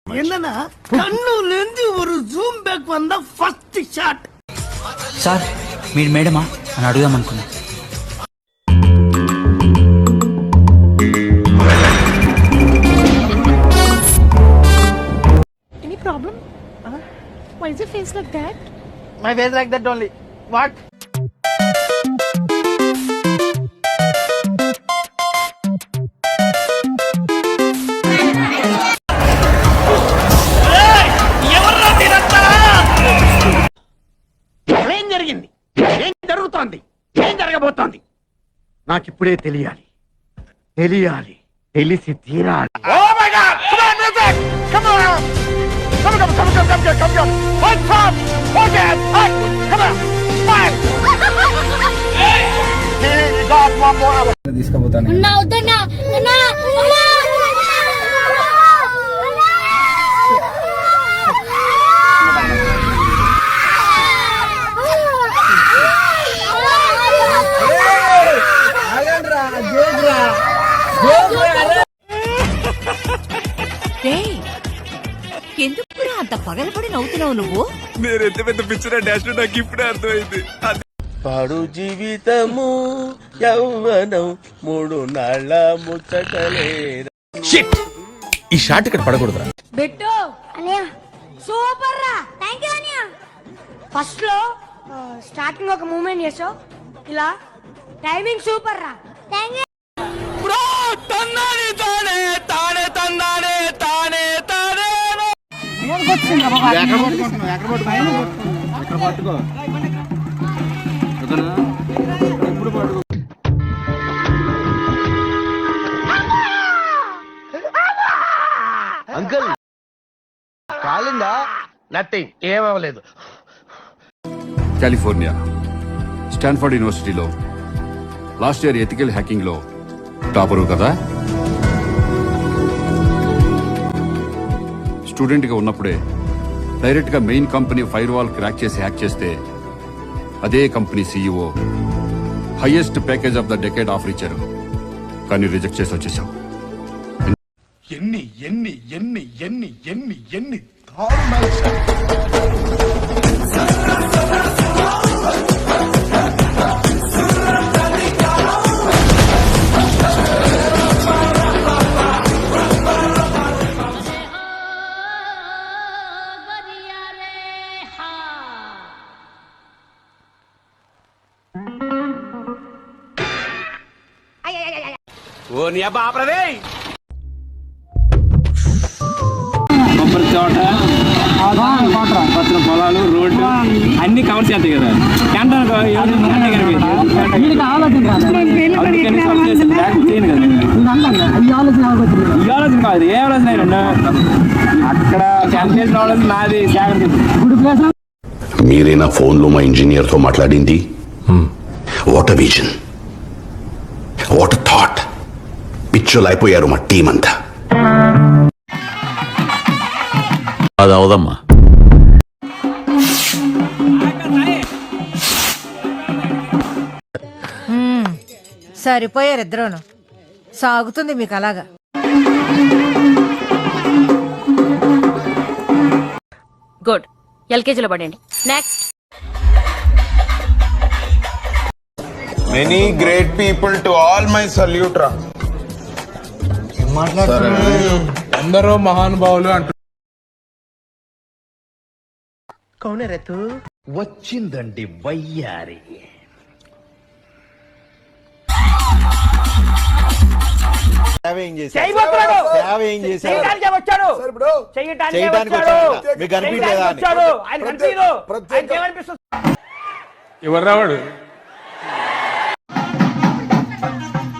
என்னன்னா கண்ணுல இருந்து ஒரு ஜூம் பேக் வந்தா ஃபர்ஸ்ட் ஷாட். సార్ మీరు మేడమా అని అడుగుదాం అనుకున్నా. Any problem? Why is your face like that? My face like that only. What? ఏం జరిగింది? ఏం జరుగుతోంది? ఏం జరగబోతోంది? నాకిప్పుడే తెలియాలి. తెలిసి తీరాలి. Oh my God! Come on, music! Come on! Come. What's up? Okay, come on! Fine! Hey, we got one more hour. తీసుకుపోతాను. ఎందుకు అంత పగలపడి నవ్వుతున్నావు నువ్వు? నేను ఎంత పెద్ద పిక్చర్ డాష్ నాకు ఇప్పుడే అర్థమైంది. పాడు జీవితము యౌవనం 3 నాళ్ళ ముచ్చటలే. ఈ షాట్ ఇక్కడ పడకూడదురా. బెట్టు అన్నయ్య సూపర్ రా. థాంక్యూ అన్నయ్య. ఫస్ట్ లో స్టార్టింగ్ ఒక మూమెంట్ చేసావు, ఇలా టైమింగ్ సూపర్ రా. Thank you bro. తన్నానే తానే తానే తన్నానే తానే తానే. అంకుల్ కాలిందా? నథింగ్, ఏమవ్వలేదు. కాలిఫోర్నియా స్టాన్ఫర్డ్ యూనివర్సిటీలో లాస్ట్ ఇయర్ ఎథికల్ హ్యాకింగ్ లో టాపరు కదా. స్టూడెంట్ గా ఉన్నప్పుడే డైరెక్ట్ గా main company firewall crack చేసి హ్యాక్ చేస్తే అదే company CEO highest package of the decade offer ఇచ్చారు. కానీ రిజెక్ట్ చేసి వచ్చేసాం. ఎన్ని ఎన్ని ఎన్ని ఎన్ని ఎన్ని ఎన్ని దారుణాలు సార్. ఓ నీ అబ్బా ఆపరదే. కొబ్బరి తోట, పచ్చని పొలాలు, రోడ్లు అన్ని కవర్ చేస్తాయి కదా. ఆలోచన కాదు, ఏ ఆలోచన అయినా అక్కడ చేసిన ఆలోచన నాది. మీరేనా ఫోన్ లో మా ఇంజనీర్ తో మాట్లాడింది? What a vision, what a thought. పిచ్చోలు అయిపోయారు మా టీం అంతా. అది అవదమ్మా. సరిపోయారు ఇద్దరును. సాగుతుంది మీకు అలాగా. గుడ్. ఎల్కేజీలో పడండి. Next. Many great people to all my salute రా. అందరూ మహానుభావులు అంటారు. వచ్చిందండి వయ్యారి. ఎవరు రావాడు?